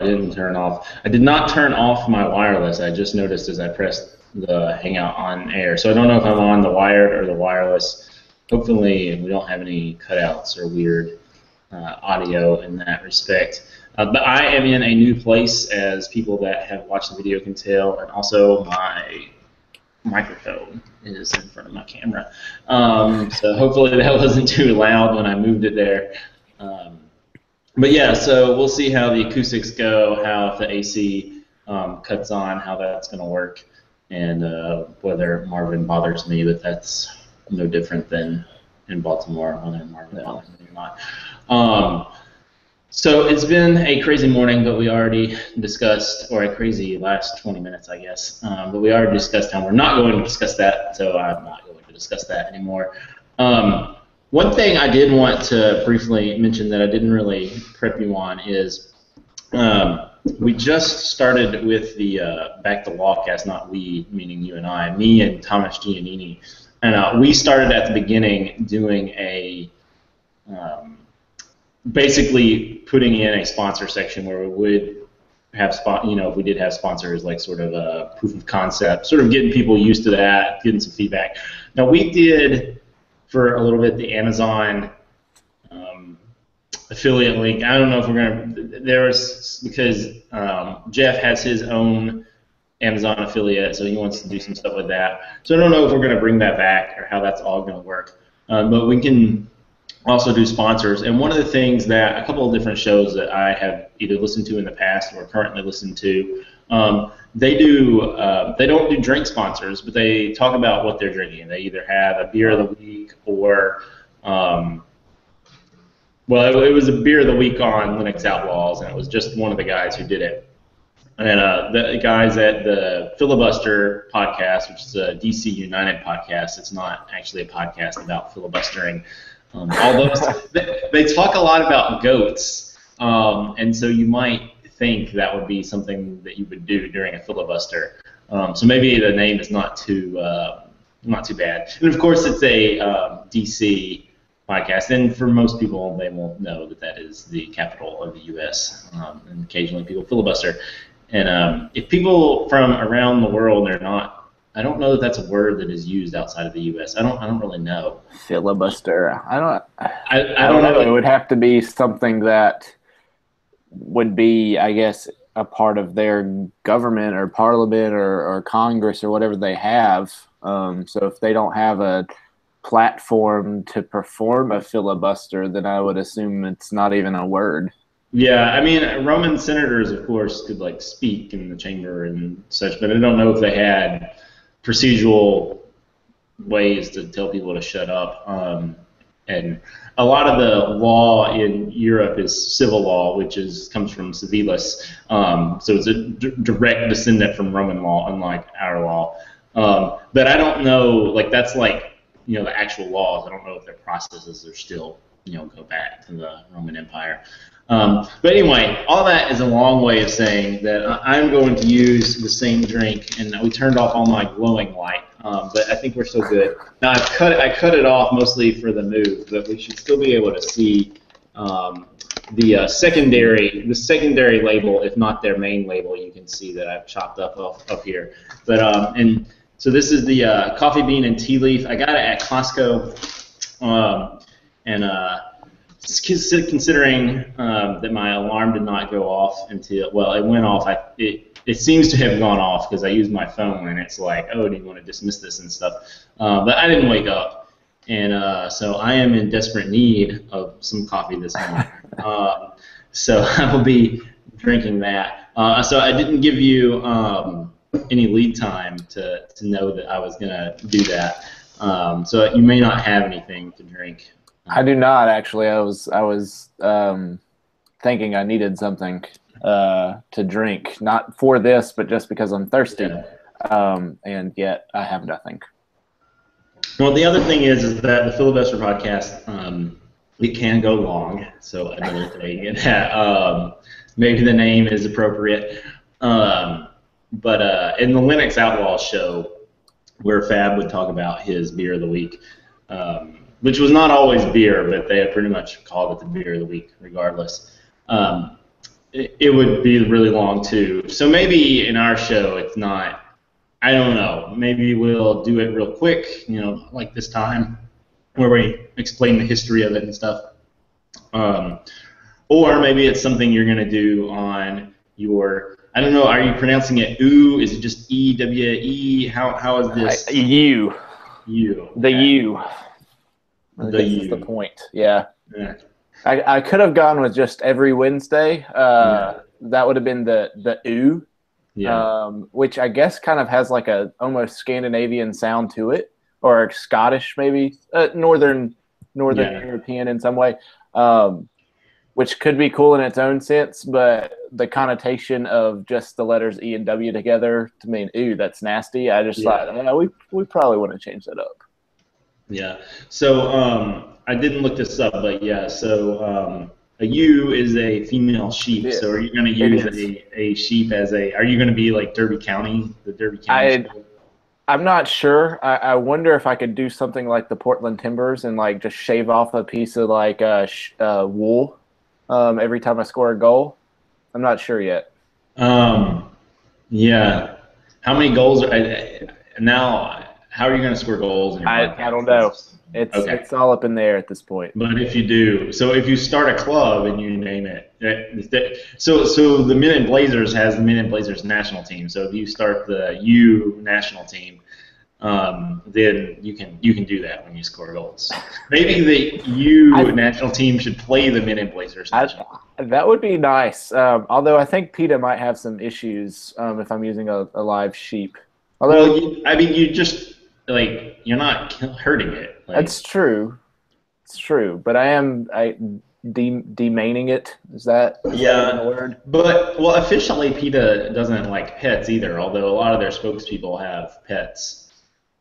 I didn't turn off. I did not turn off my wireless. I just noticed as I pressed the Hangout on air. So I don't know if I'm on the wired or the wireless. Hopefully we don't have any cutouts or weird audio in that respect. But I am in a new place, as people that have watched the video can tell, and also my microphone is in front of my camera. So hopefully that wasn't too loud when I moved it there. But yeah, so we'll see how the acoustics go, how if the AC cuts on, how that's going to work, and whether Marvin bothers me, but that's no different than in Baltimore, whether Marvin bothers me or not. So it's been a crazy morning, but we already discussed, or a crazy last 20 minutes, I guess, but we already discussed how we're not going to discuss that, so I'm not going to discuss that anymore. One thing I did want to briefly mention that I didn't really prep you on is we just started with the Back to Lawcast, not we, meaning you and I, me and Thomas Giannini, and we started at the beginning doing a basically putting in a sponsor section where we would have if we did have sponsors, like sort of a proof of concept, sort of getting people used to that, getting some feedback. Now we did for a little bit the Amazon affiliate link. I don't know if we're gonna. There was because Jeff has his own Amazon affiliate, so he wants to do some stuff with that. So I don't know if we're gonna bring that back or how that's all gonna work, but we can also do sponsors. And one of the things that a couple of different shows that I have either listened to in the past or currently listen to, they don't do drink sponsors, but they talk about what they're drinking. They either have a beer of the week or, well, it was a beer of the week on Linux Outlaws, and it was just one of the guys who did it. And the guys at the Filibuster podcast, which is a DC United podcast, it's not actually a podcast about filibustering. Although they talk a lot about goats, and so you might think that would be something that you would do during a filibuster. So maybe the name is not too bad. And of course, it's a DC podcast, and for most people, they will know that that is the capital of the U.S. And occasionally, people filibuster. And if people from around the world are not. I don't know that that's a word that is used outside of the U.S. I don't really know. Filibuster. I don't know. It would have to be something that would be, I guess, a part of their government or parliament or Congress or whatever they have. So if they don't have a platform to perform a filibuster, then I would assume it's not even a word. Yeah, I mean, Roman senators, of course, could like speak in the chamber and such, but I don't know if they had procedural ways to tell people to shut up. And a lot of the law in Europe is civil law, which comes from civilis. So it's a direct descendant from Roman law, unlike our law. But I don't know, like that's like, the actual laws. I don't know if their processes are still, go back to the Roman Empire. But anyway, all that is a long way of saying that I'm going to use the same drink, and we turned off all my glowing light, but I think we're still good. Now I cut it off mostly for the move, but we should still be able to see the secondary label, if not their main label. You can see that I've chopped up here. But and so this is the coffee bean and tea leaf. I got it at Costco, considering that my alarm did not go off until, well, it went off. It seems to have gone off because I used my phone and it's like, oh, do you want to dismiss this and stuff? But I didn't wake up, and so I am in desperate need of some coffee this morning. So I will be drinking that. So I didn't give you any lead time to know that I was gonna do that. So you may not have anything to drink. I do not, actually. I was thinking I needed something to drink, not for this, but just because I'm thirsty. Yeah. And yet I have nothing. Well, the other thing is that the Filibuster podcast, it can go long. So another thing that maybe the name is appropriate. But in the Linux Outlaws show, where Fab would talk about his beer of the week, which was not always beer, but they had pretty much called it the beer of the week regardless. it would be really long too. So maybe in our show it's not. I don't know. Maybe we'll do it real quick, like this time, where we explain the history of it and stuff. Or maybe it's something you're going to do on your, I don't know, are you pronouncing it OO? Is it just E-W-E? How is this? U. U. The Okay. U. The U. Is the point. Yeah. Yeah. I could have gone with just every Wednesday. Yeah. That would have been the OO. Yeah. Which I guess kind of has like a almost Scandinavian sound to it, or Scottish maybe, Northern European in some way, which could be cool in its own sense, but the connotation of just the letters E and W together to mean ooh, that's nasty. I just thought, we probably want to change that up. Yeah. So I didn't look this up, but yeah. So a ewe is a female sheep. So are you going to use a sheep as a? Are you going to be like Derby County, the Derby County show? I'm not sure. I wonder if I could do something like the Portland Timbers and like just shave off a piece of like wool every time I score a goal. I'm not sure yet. Yeah. How many goals now? How are you going to score goals in your podcast? I don't know. It's all up in the air at this point. But if you do, so if you start a club and you name it, so the Men in Blazers has the Men in Blazers national team. So if you start the U national team, then you can do that when you score goals. Maybe the U national team should play the Men in Blazers national team. That would be nice. Although I think PETA might have some issues if I'm using a live sheep. Although, you just you're not hurting it. That's true. It's true, but I am demaining it. Is that a word? But officially PETA doesn't like pets either. Although a lot of their spokespeople have pets.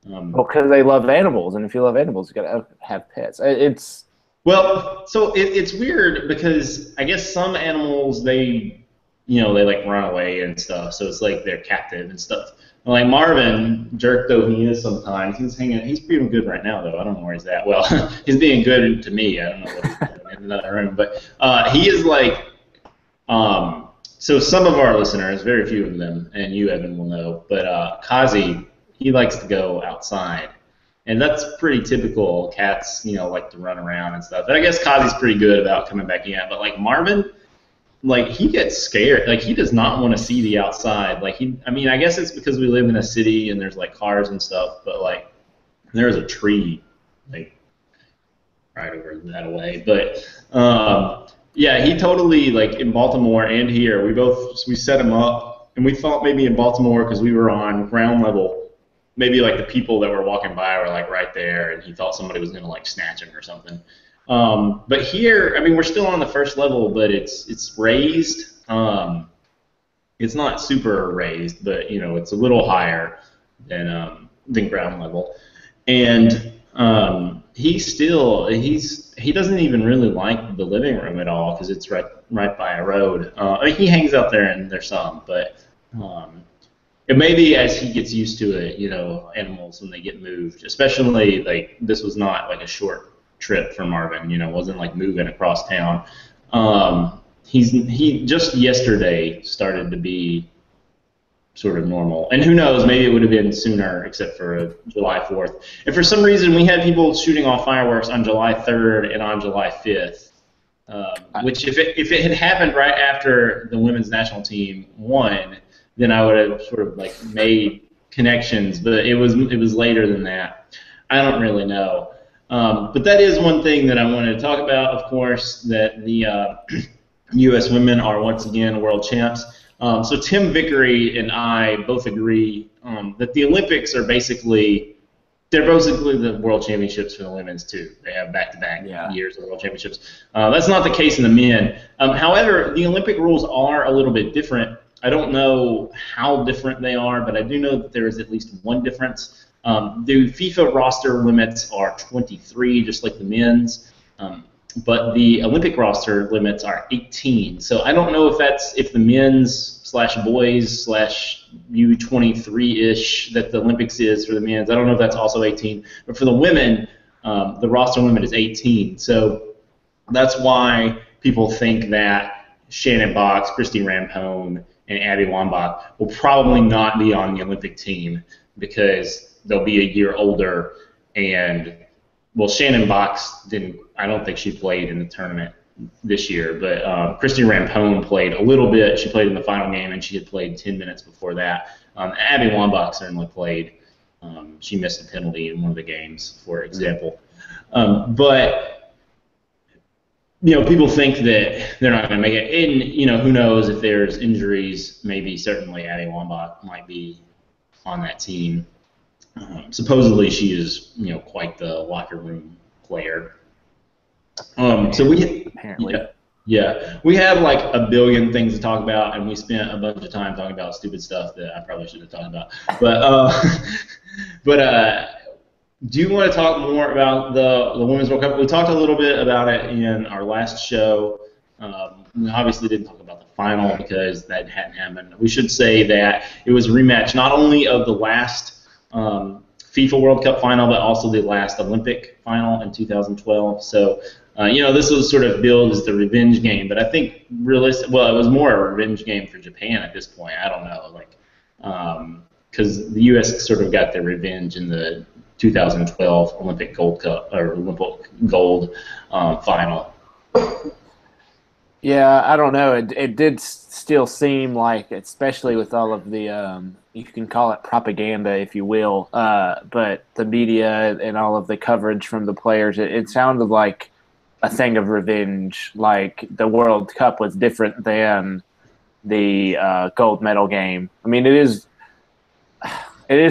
Because they love animals, and if you love animals, you gotta have pets. It's weird because I guess some animals they like run away and stuff. So it's like they're captive and stuff. Like Marvin, jerk though he is sometimes, he's pretty good right now though. I don't know where he's at. Well, he's being good to me. I don't know what he's doing in another room. But he is like, so some of our listeners, very few of them, and you, Evan, will know, but Kazi, he likes to go outside. And that's pretty typical. Cats, like to run around and stuff. And I guess Kazi's pretty good about coming back in. But like Marvin, he gets scared. He does not want to see the outside. I guess it's because we live in a city and there's cars and stuff, but there's a tree right over that way. But yeah, he totally in Baltimore and here we set him up, and we thought maybe in Baltimore because we were on ground level, maybe the people that were walking by were right there, and he thought somebody was gonna snatch him or something. But here, we're still on the first level, but it's raised. It's not super raised, but it's a little higher than ground level. And he doesn't even really like the living room at all because it's right by a road. He hangs out there and there's some, but it may be as he gets used to it. Animals when they get moved, especially this was not a short trip for Marvin, wasn't moving across town. He just yesterday started to be sort of normal, and who knows, maybe it would have been sooner, except for July 4th. And for some reason, we had people shooting off fireworks on July 3rd and on July 5th, which if it had happened right after the women's national team won, then I would have sort of made connections. But it was later than that. I don't really know. But that is one thing that I wanted to talk about, of course, that the U.S. women are once again world champs. So Tim Vickery and I both agree that the Olympics are basically the world championships for the women's too. They have back-to-back years of world championships. That's not the case in the men. However, the Olympic rules are a little bit different. I don't know how different they are, but I do know that there is at least one difference. The FIFA roster limits are 23, just like the men's, but the Olympic roster limits are 18. So I don't know if the men's / boys / U23-ish that the Olympics is for the men's. I don't know if that's also 18, but for the women, the roster limit is 18. So that's why people think that Shannon Box, Christy Rampone, and Abby Wambach will probably not be on the Olympic team because they'll be a year older. And, well, Shannon Box didn't – I don't think she played in the tournament this year, but Christy Rampone played a little bit. She played in the final game, and she had played 10 minutes before that. Abby Wambach certainly played. She missed a penalty in one of the games, for example. But – people think that they're not going to make it. And, who knows if there's injuries, maybe certainly Abby Wambach might be on that team. Supposedly she is, quite the locker room player. So we have like a billion things to talk about, and we spent a bunch of time talking about stupid stuff that I probably shouldn't have talked about. But do you want to talk more about the Women's World Cup? We talked a little bit about it in our last show. We obviously didn't talk about the final because that hadn't happened. We should say that it was a rematch not only of the last FIFA World Cup final, but also the last Olympic final in 2012. So, this was sort of billed as the revenge game, but I think it was more a revenge game for Japan at this point. I don't know, because the U.S. sort of got their revenge in the 2012 Olympic Gold Cup or Olympic Gold final. Yeah, I don't know. It did still seem like, especially with all of the, you can call it propaganda, if you will, but the media and all of the coverage from the players, it sounded like a thing of revenge. Like the World Cup was different than the gold medal game. I mean, it is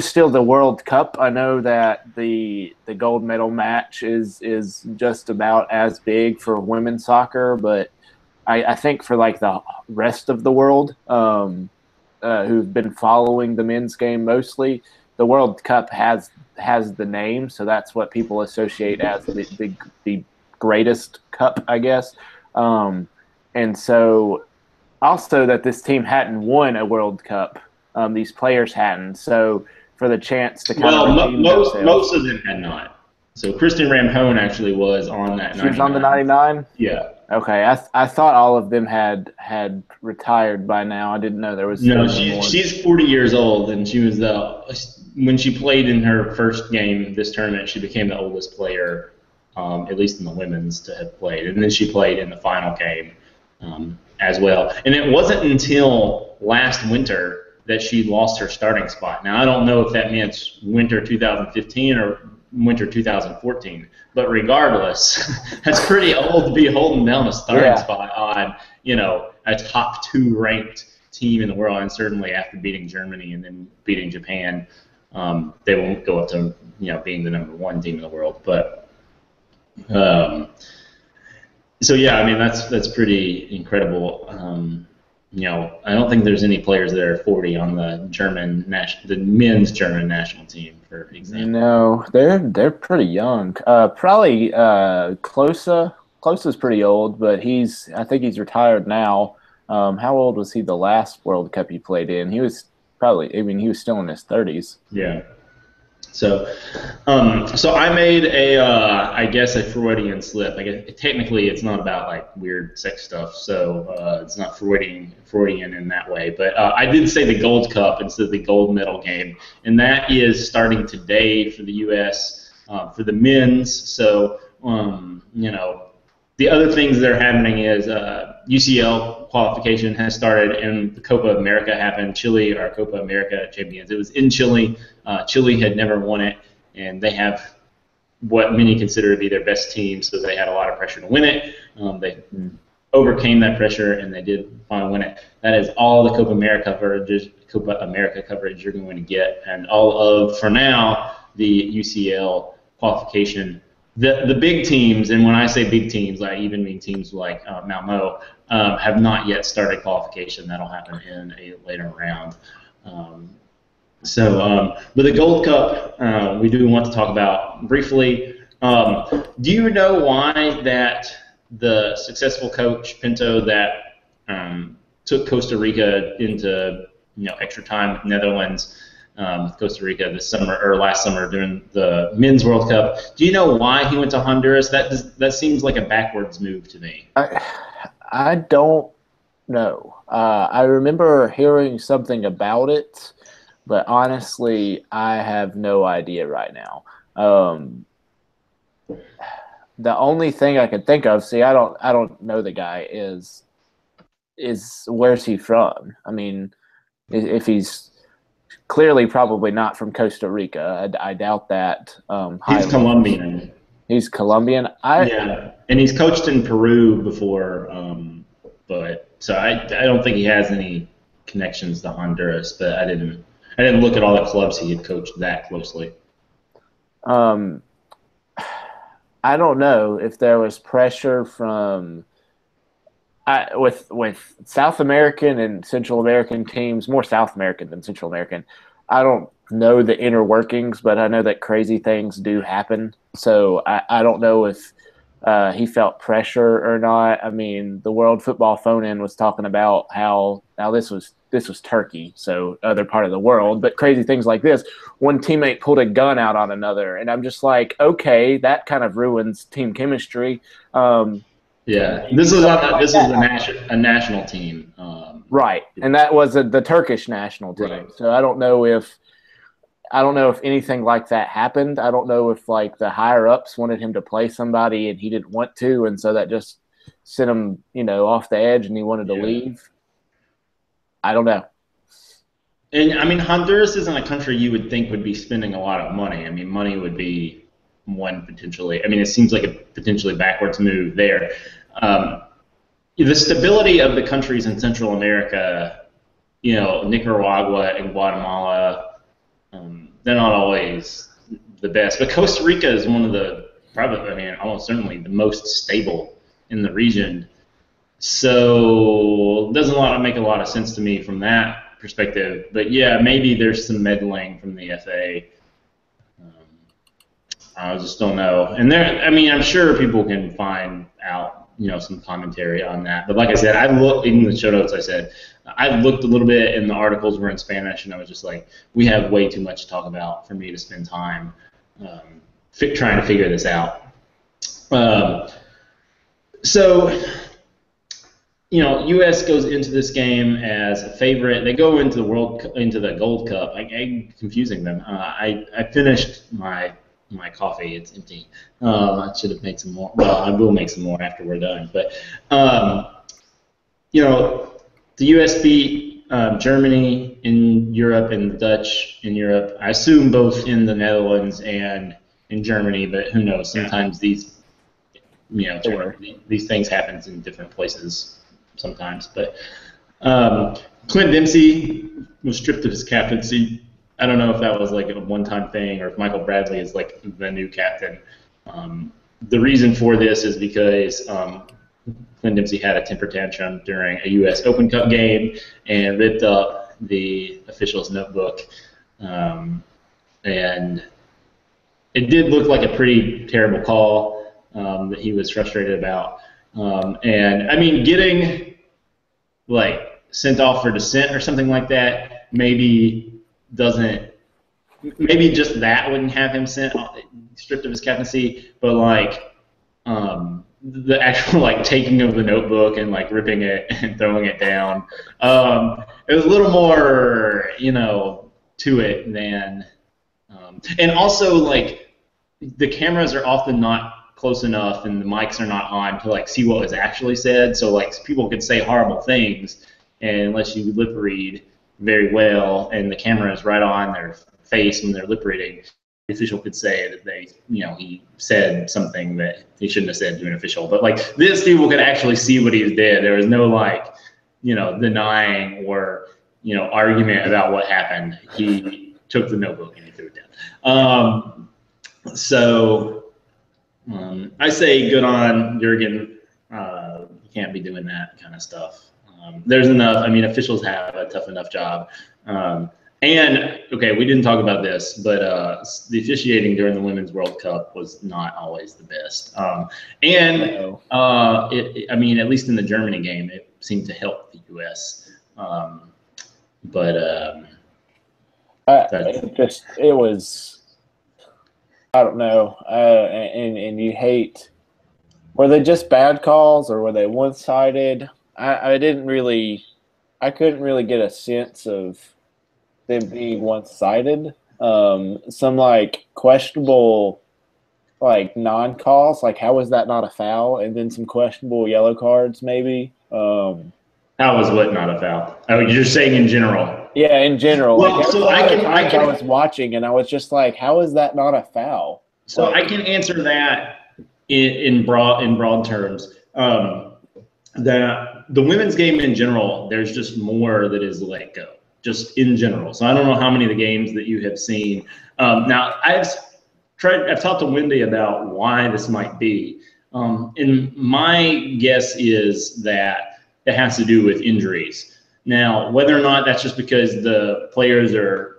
still the World Cup. I know that the gold medal match is just about as big for women's soccer, but I think for like the rest of the world who've been following the men's game mostly, the World Cup has the name, so that's what people associate as the greatest cup, I guess. And so also that this team hadn't won a World Cup. These players hadn't. So for the chance to kind of redeem themselves. Most of them had not. So Kristen Rampone actually was on that 99. She was on the 99? Yeah. Okay. I thought all of them had retired by now. I didn't know there was No, she's 40 years old, and she was when she played in her first game this tournament, she became the oldest player, at least in the women's, to have played. And then she played in the final game as well. And it wasn't until last winter that she lost her starting spot. Now, I don't know if that means winter 2015 or winter 2014, but regardless, that's pretty old to be holding down a starting spot on, a top 2 ranked team in the world, and certainly after beating Germany and then beating Japan, they won't go up to, being the number 1 team in the world. But so yeah, I mean that's pretty incredible. I don't think there's any players that are 40 on the men's German national team, for example. No, they're pretty young. Probably Klose. Klose's pretty old, but I think he's retired now. How old was he the last World Cup he played in? He was he was still in his 30s. Yeah. So I made a Freudian slip. I guess technically it's not about like weird sex stuff, so it's not Freudian in that way. But I did say the Gold Cup instead of the gold medal game, and that is starting today for the U.S. For the men's. So the other things that are happening is UCL qualification has started, and the Copa America happened. Chile are Copa America champions. It was in Chile. Chile had never won it, and they have what many consider to be their best team, so they had a lot of pressure to win it. They overcame that pressure, and they did finally win it. That is all the Copa America coverage you're going to get, and all of, for now, the UCL qualification. The big teams, and when I say big teams, I even mean teams like Malmo, have not yet started qualification. That'll happen in a later round. But the Gold Cup, we do want to talk about briefly. Do you know why that the successful coach Pinto that took Costa Rica into extra time with Netherlands? Costa Rica this summer or last summer during the Men's World Cup. Do you know why he went to Honduras? That seems like a backwards move to me. I don't No. I remember hearing something about it, but honestly, I have no idea right now. The only thing I could think of, see, I don't know the guy, is where's he from? I mean, if he's clearly probably not from Costa Rica, I doubt that He's highly. Colombian. He's Colombian. Yeah, and he's coached in Peru before, but so I don't think he has any connections to Honduras. But I didn't look at all the clubs he had coached that closely. Um, I don't know if there was pressure from with South American and Central American teams, more South American than Central American. I don't know the inner workings, but I know that crazy things do happen. So I don't know if he felt pressure or not. I mean, the World Football Phone-In was talking about how now this was Turkey, so other part of the world, but crazy things like this. One teammate pulled a gun out on another, and I'm just like, okay, that kind of ruins team chemistry. Yeah, this was a national team. Right, and that was the Turkish national team. Right. So I don't know if anything like that happened. I don't know if like the higher ups wanted him to play somebody and he didn't want to, and so that just sent him, off the edge, and he wanted to leave. I don't know. And I mean, Honduras isn't a country you would think would be spending a lot of money. I mean, money would be one potentially. I mean, it seems like a potentially backwards move there. The stability of the countries in Central America, Nicaragua and Guatemala, they're not always the best. But Costa Rica is one of the probably, I mean, almost certainly the most stable in the region. So it doesn't make a lot of sense to me from that perspective. But yeah, maybe there's some meddling from the FA. I just don't know. And I mean, I'm sure people can find out, some commentary on that. But like I said, I looked in the show notes. I looked a little bit, and the articles were in Spanish, and I was just like, we have way too much to talk about for me to spend time trying to figure this out. So, U.S. goes into this game as a favorite. They go into the Gold Cup. I'm confusing them. I finished my coffee. It's empty. I should have made some more. Well, I will make some more after we're done. But the U.S. beat Germany in Europe and the Dutch in Europe. I assume both in the Netherlands and in Germany, but who knows? Sometimes these things happen in different places sometimes. But Clint Dempsey was stripped of his captaincy. I don't know if that was like a one-time thing or if Michael Bradley is like the new captain. The reason for this is because Clint Dempsey had a temper tantrum during a U.S. Open Cup game and ripped up the official's notebook. And it did look like a pretty terrible call that he was frustrated about. And I mean, getting like sent off for dissent or something like that maybe just that wouldn't have him stripped of his captaincy, but like the actual like taking of the notebook and like ripping it and throwing it down, it was a little more to it than and also like the cameras are often not close enough and the mics are not on to like see what was actually said, so like people could say horrible things, and unless you lip read very well and the camera is right on their face when they're lip reading, the official could say that he said something that he shouldn't have said to an official. But like this, people could actually see what he did. There was no like denying or argument about what happened. He took the notebook and he threw it down. I say good on Jurgen. You can't be doing that kind of stuff. There's enough. I mean, officials have a tough enough job. And, okay, we didn't talk about this, but the officiating during the Women's World Cup was not always the best. I mean, at least in the Germany game, it seemed to help the U.S. It was, I don't know. And you hate, were they just bad calls or were they one-sided? I didn't really, I couldn't really get a sense of them being one-sided. Some like questionable like non-calls, like how is that not a foul? And then some questionable yellow cards maybe. How is what not a foul? Oh, you're saying in general. Yeah, in general. Well, like so I was watching and I was just like, how is that not a foul? So like, I can answer that in broad terms. The women's game in general, there's just more that is let go, just in general. So I don't know how many of the games that you have seen. Now I've talked to Wendy about why this might be, and my guess is that it has to do with injuries. Now, whether or not that's just because the players are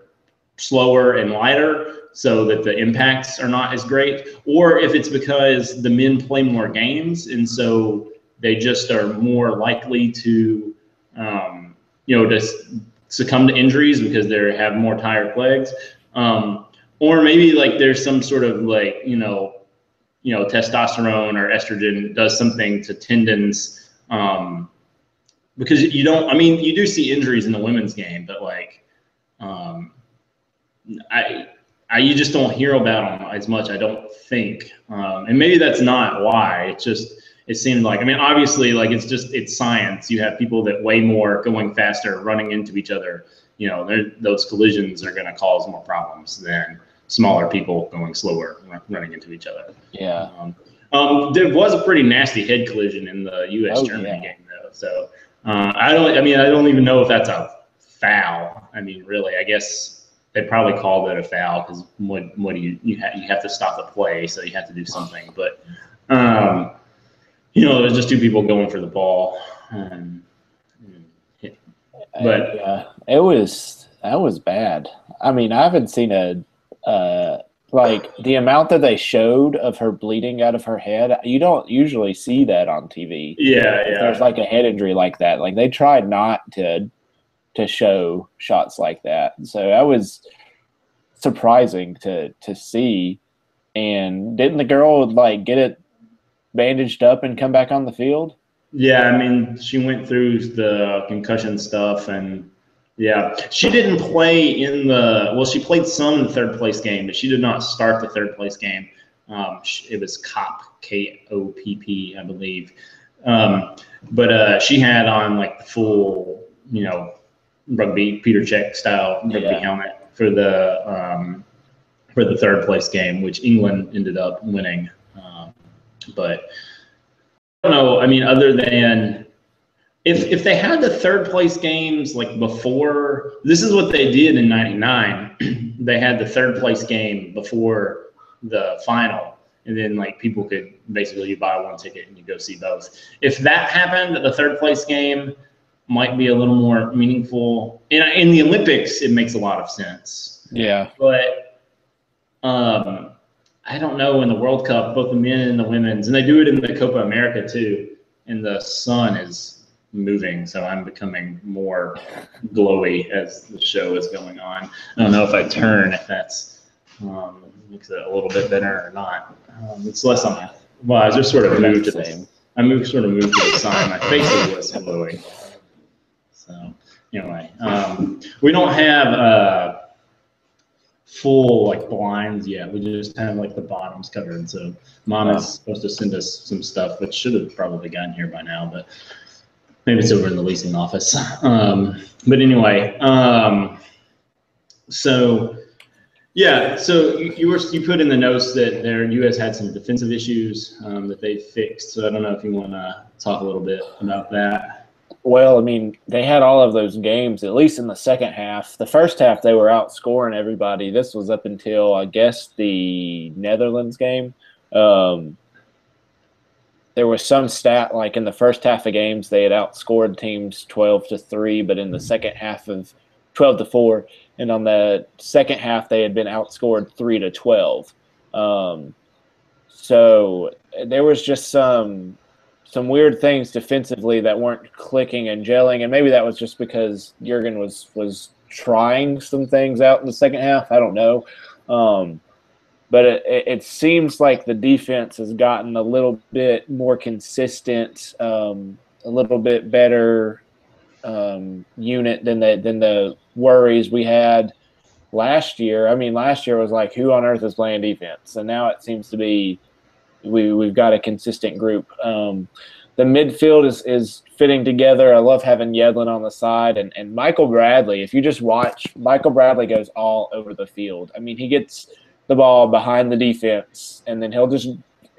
slower and lighter, so that the impacts are not as great, or if it's because the men play more games and so they just are more likely to, just succumb to injuries because they have more tired legs, or maybe like there's some sort of like testosterone or estrogen does something to tendons, because you don't. I mean, you do see injuries in the women's game, but like, you just don't hear about them as much, I don't think. And maybe that's not why. It seemed like, I mean, obviously, like it's science. You have people that weigh more going faster, running into each other. Those collisions are going to cause more problems than smaller people going slower, running into each other. Yeah. There was a pretty nasty head collision in the U.S.-Germany game, though. So I don't even know if that's a foul. I mean, really, I guess they probably called it a foul because what do you have to stop the play, so you have to do something. But there's just two people going for the ball. But yeah, that was bad. I mean, I haven't seen like the amount that they showed of her bleeding out of her head. You don't usually see that on TV. Yeah. There's like a head injury like that. Like they tried not to show shots like that. So that was surprising to see. And didn't the girl like get it bandaged up and come back on the field? Yeah, I mean, she went through the concussion stuff, and yeah, she didn't play she played some in the third place game, but she did not start the third place game. It was KOPP, KOPP, I believe. But she had on like the full, rugby Peter Cech style rugby helmet for the third place game, which England ended up winning. But I don't know. I mean, other than if they had the third place games like before, this is what they did in '99. They had the third place game before the final, and then like people could basically, you buy one ticket and you go see both. If that happened, the third place game might be a little more meaningful. In the Olympics, it makes a lot of sense. Yeah. But I don't know, in the World Cup, both the men and the women's, and they do it in the Copa America too, and the sun is moving, so I'm becoming more glowy as the show is going on. I don't know if I turn, if that's makes it a little bit better or not. It's less on well, I just sort of moved to the moved to the side. My face is less glowy. So anyway, we don't have full like blinds yet. We just have like the bottoms covered. So Mom is supposed to send us some stuff, which should have probably gotten here by now, but maybe it's over in the leasing office. But anyway, so yeah, so you put in the notes that their U.S. had some defensive issues that they fixed. So I don't know if you want to talk a little bit about that. Well, I mean, they had all of those games, at least in the second half. The first half, they were outscoring everybody. This was up until, I guess, the Netherlands game. There was some stat, like in the first half of games, they had outscored teams 12-3, but in the second half of 12-4. And on the second half, they had been outscored 3-12. So there was just some weird things defensively that weren't clicking and gelling, and maybe that was just because Jurgen was trying some things out in the second half. I don't know, but it seems like the defense has gotten a little bit more consistent. a little bit better unit than the worries we had last year. I mean, last year was like, who on earth is playing defense? And now it seems to be we've got a consistent group. The midfield is fitting together. I love having Yedlin on the side and Michael Bradley. If you just watch, Michael Bradley goes all over the field. I mean, he gets the ball behind the defense, and then he'll just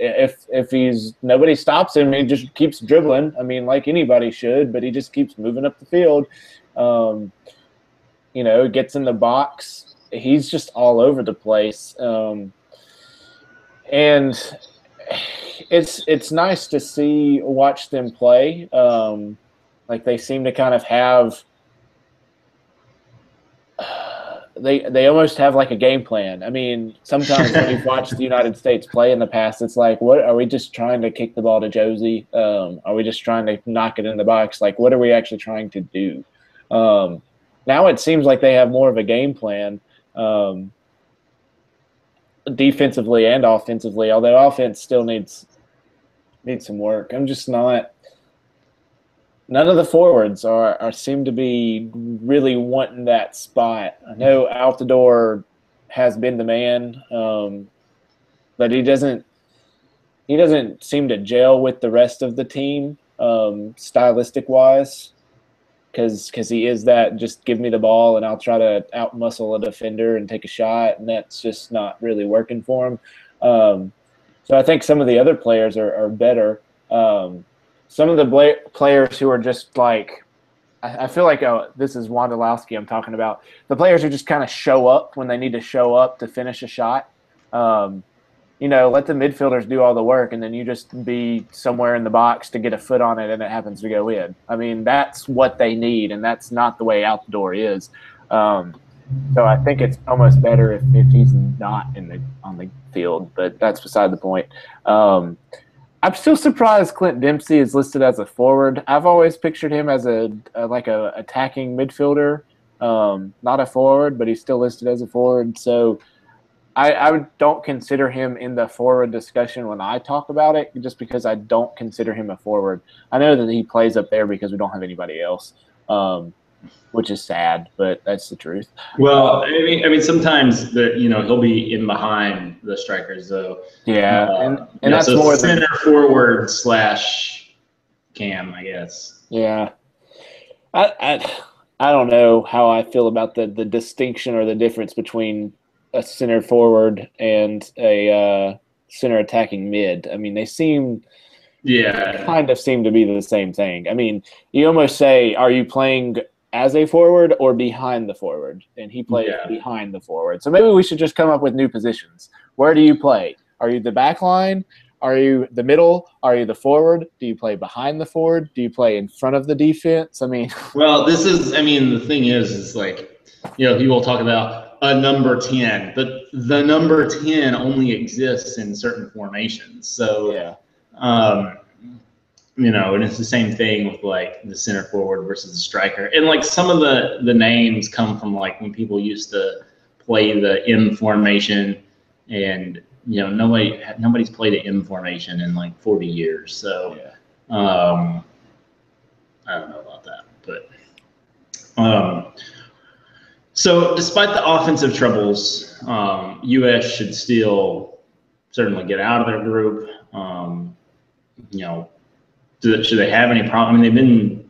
if he's nobody stops him, he just keeps dribbling. I mean, like anybody should, but he just keeps moving up the field. Gets in the box. He's just all over the place. And it's nice to watch them play. Like they seem to kind of have they almost have like a game plan. I mean, sometimes when you've watched the United States play in the past, it's like, what are we just trying to kick the ball to Josie? Are we just trying to knock it in the box? Like, what are we actually trying to do? Now it seems like they have more of a game plan. Defensively and offensively, although offense still needs some work. I'm just not. None of the forwards seem to be really wanting that spot. I know Altidore has been the man, but he doesn't seem to gel with the rest of the team, stylistic wise. Because he is that, just give me the ball and I'll try to outmuscle a defender and take a shot, and that's just not really working for him. So I think some of the other players are better. Some of the players who are just like, I feel like this is Wondolowski I'm talking about. The players who just kind of show up when they need to show up to finish a shot. Let the midfielders do all the work, and then you just be somewhere in the box to get a foot on it, and it happens to go in. I mean, that's what they need, and that's not the way Altidore is. So I think it's almost better if he's not on the field, but that's beside the point. I'm still surprised Clint Dempsey is listed as a forward. I've always pictured him as a attacking midfielder, not a forward, but he's still listed as a forward. So I don't consider him in the forward discussion when I talk about it, just because I don't consider him a forward. I know that he plays up there because we don't have anybody else, which is sad, but that's the truth. Well, I mean, sometimes he'll be in behind the strikers, though. Yeah, and that's more center forward / cam, I guess. Yeah, I don't know how I feel about the distinction or the difference between a center forward and a center attacking mid. I mean, they kind of seem to be the same thing. I mean, you almost say, are you playing as a forward or behind the forward? And he plays behind the forward. So maybe we should just come up with new positions. Where do you play? Are you the back line? Are you the middle? Are you the forward? Do you play behind the forward? Do you play in front of the defense? I mean, well, the thing is like, people talk about a number 10, but the number 10 only exists in certain formations. So, and it's the same thing with like the center forward versus the striker. And like some of the names come from like when people used to play the M formation, and nobody's played an M formation in like 40 years. So, I don't know about that, but. So despite the offensive troubles, U.S. should still certainly get out of their group. Should they have any problem? I mean, they've been,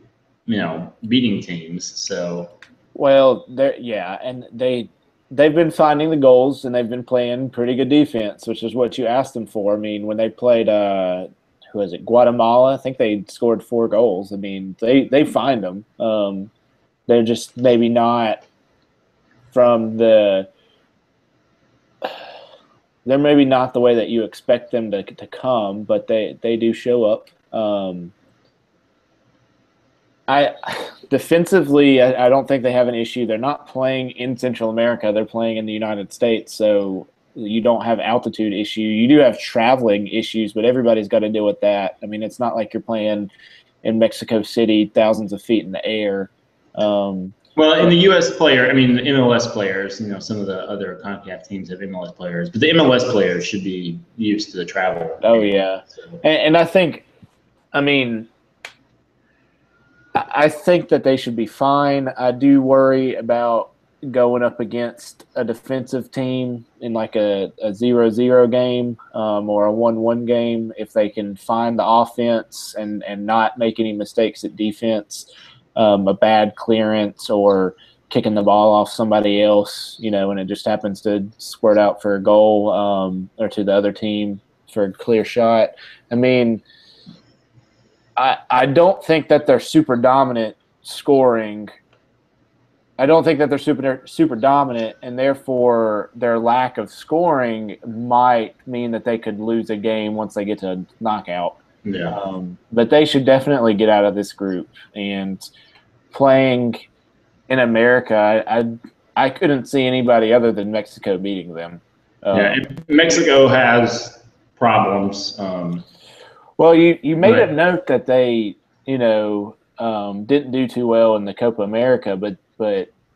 beating teams. So. Well, and they've been finding the goals, and they've been playing pretty good defense, which is what you asked them for. I mean, when they played, who is it, Guatemala? I think they scored 4 goals. I mean, they find them. They're just maybe not. They're maybe not the way that you expect them to come, but they do show up. Defensively, I don't think they have an issue. They're not playing in Central America. They're playing in the United States, so you don't have altitude issue. You do have traveling issues, but everybody's got to deal with that. I mean, it's not like you're playing in Mexico City, thousands of feet in the air. Well, in the U.S. player, I mean, the MLS players, some of the other CONCACAF teams have MLS players, but the MLS players should be used to the travel. Oh, yeah. So. And I think, I mean, I think that they should be fine. I do worry about going up against a defensive team in like a 0-0 game or a 1-1 game. If they can find the offense and not make any mistakes at defense, a bad clearance or kicking the ball off somebody else, and it just happens to squirt out for a goal or to the other team for a clear shot. I mean, I don't think that they're super dominant scoring. I don't think that they're super dominant, and therefore their lack of scoring might mean that they could lose a game once they get to knockout. Yeah. But they should definitely get out of this group. And playing in America, I couldn't see anybody other than Mexico beating them. Mexico has problems. Well, you made a note that they, didn't do too well in the Copa America, but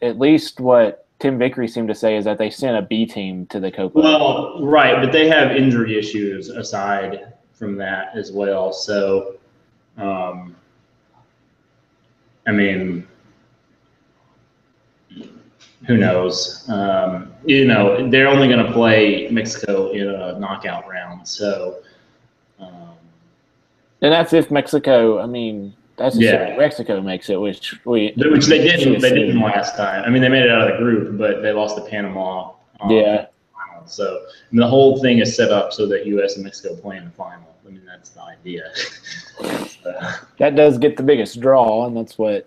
at least what Tim Vickery seemed to say is that they sent a B team to the Copa. Well, right, but they have injury issues aside from that as well. So, I mean, who knows? They're only going to play Mexico in a knockout round. So, and that's if Mexico. I mean, that's if Mexico makes it, which they didn't. They didn't last time. I mean, they made it out of the group, but they lost to Panama. Final. So the whole thing is set up so that U.S. and Mexico play in the final. I mean, that's the idea. That does get the biggest draw, and that's what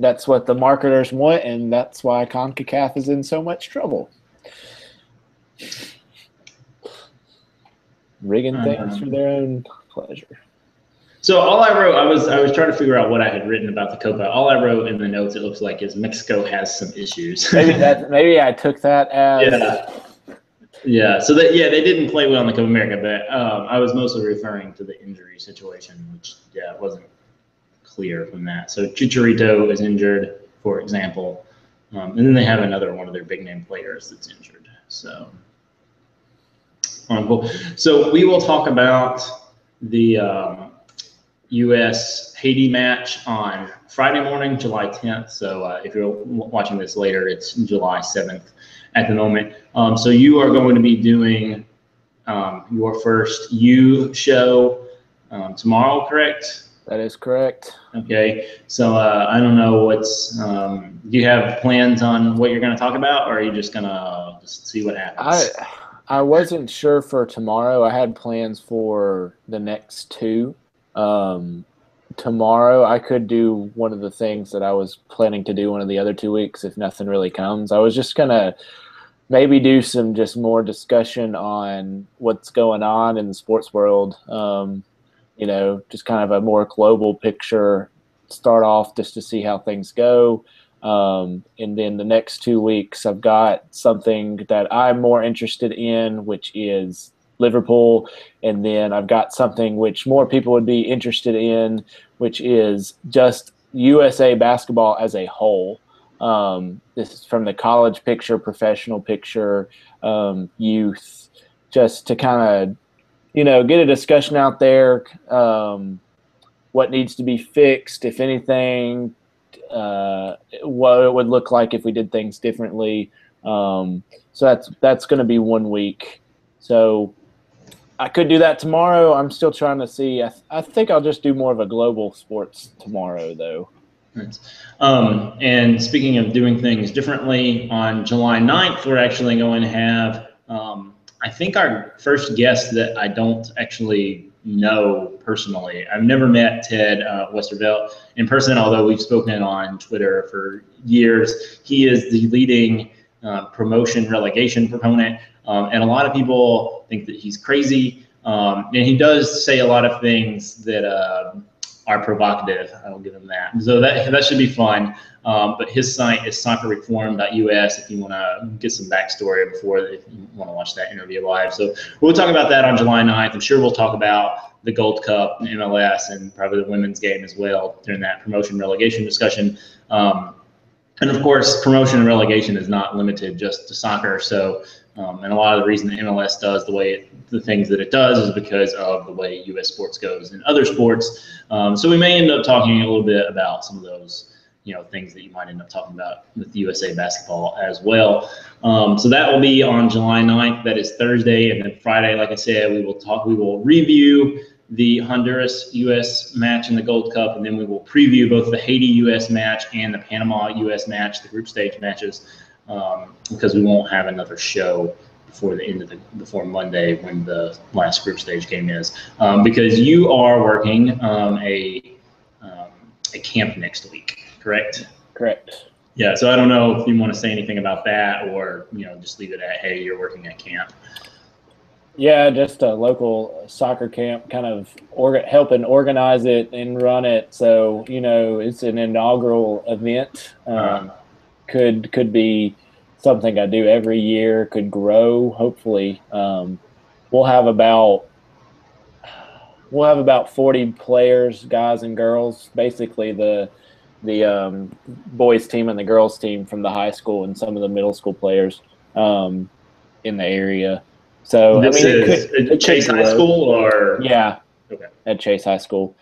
that's what the marketers want, and that's why CONCACAF is in so much trouble. Rigging things for their own pleasure. So all I wrote, I was trying to figure out what I had written about the Copa. All I wrote in the notes, it looks like, is Mexico has some issues. maybe I took that as yeah. So they didn't play well in the Copa America, but I was mostly referring to the injury situation, which it wasn't clear from that. So Chicharito is injured, for example, and then they have another one of their big name players that's injured. So. So we will talk about the U.S.-Haiti match on Friday morning, July 10th. So if you're watching this later, it's July 7th at the moment. So you are going to be doing your first U show tomorrow, correct? That is correct. Okay. So I don't know do you have plans on what you're going to talk about, or are you just going to see what happens? I wasn't sure for tomorrow. I had plans for the next two. Tomorrow, I could do one of the things that I was planning to do one of the other 2 weeks if nothing really comes. I was just going to maybe do some just more discussion on what's going on in the sports world. Just kind of a more global picture, start off just to see how things go. And then the next 2 weeks, I've got something that I'm more interested in, which is Liverpool. And then I've got something which more people would be interested in, which is just USA basketball as a whole. This is from the college picture, professional picture, youth, just to kind of, get a discussion out there. What needs to be fixed, if anything, what it would look like if we did things differently. So that's going to be 1 week. So I could do that tomorrow. I'm still trying to see. I think I'll just do more of a global sports tomorrow, though. Right. And speaking of doing things differently, on July 9th, we're actually going to have, I think, our first guest that I don't actually know personally. I've never met Ted Westervelt in person, although we've spoken on Twitter for years. He is the leading promotion relegation proponent, and a lot of people think that he's crazy. And he does say a lot of things that are provocative. I will give him that. So that should be fun. But his site is soccerreform.us if you want to get some backstory if you want to watch that interview live. So we'll talk about that on July 9th. I'm sure we'll talk about the Gold Cup, MLS, and probably the women's game as well during that promotion relegation discussion. And of course, promotion and relegation is not limited just to soccer. So And a lot of the reason the MLS does the things that it does is because of the way U.S. sports goes in other sports. So we may end up talking a little bit about some of those, things that you might end up talking about with USA basketball as well. So that will be on July 9th. That is Thursday. And then Friday, like I said, we will review the Honduras-U.S. match in the Gold Cup, and then we will preview both the Haiti-U.S. match and the Panama-U.S. match, the group stage matches, because we won't have another show before the end of before Monday when the last group stage game is, because you are working a camp next week, correct? Correct. Yeah, so I don't know if you want to say anything about that, or just leave it at, hey, you're working at camp. Yeah, just a local soccer camp, kind of helping organize it and run it. So it's an inaugural event. Could be something I do every year. Could grow. Hopefully, we'll have about 40 players, guys and girls. Basically, the boys team and the girls team from the high school and some of the middle school players in the area. So this is Chase High School, or okay, at Chase High School.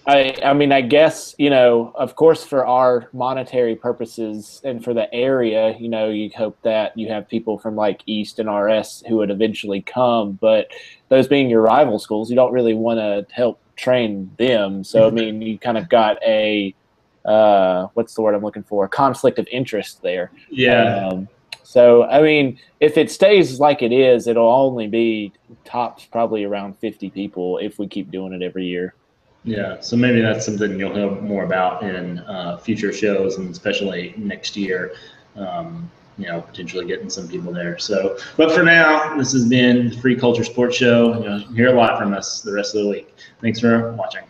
I guess of course, for our monetary purposes and for the area, you hope that you have people from like East and RS who would eventually come. But those being your rival schools, you don't really want to help train them. So you kind of got a what's the word I'm looking for? A conflict of interest there. Yeah. So, if it stays like it is, it'll only be tops probably around 50 people if we keep doing it every year. Yeah, so maybe that's something you'll hear more about in future shows, and especially next year, potentially getting some people there. So, but for now, this has been the Free Culture Sports Show. You'll hear a lot from us the rest of the week. Thanks for watching.